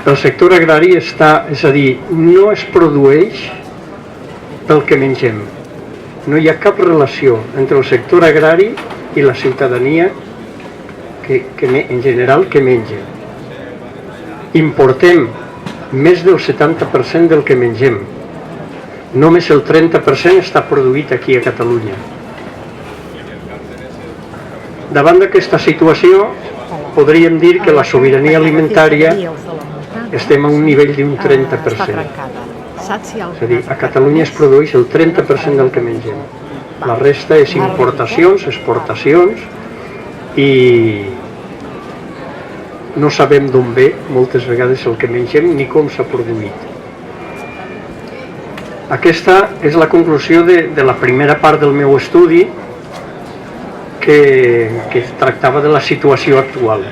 El sector agrari està, és a dir, no es produeix pel que mengem. No hi ha cap relació entre el sector agrari i la ciutadania en general que menja. Importem més del 70% del que mengem. Només el 30% està produït aquí a Catalunya. Davant d'aquesta situació, podríem dir que la sobirania alimentària estem a un nivell d'un 30%. És a dir, a Catalunya es produeix el 30% del que mengem. La resta és importacions, exportacions, i no sabem d'on ve moltes vegades el que mengem ni com s'ha produït. Aquesta és la conclusió de la primera part del meu estudi, que tractava de la situació actual.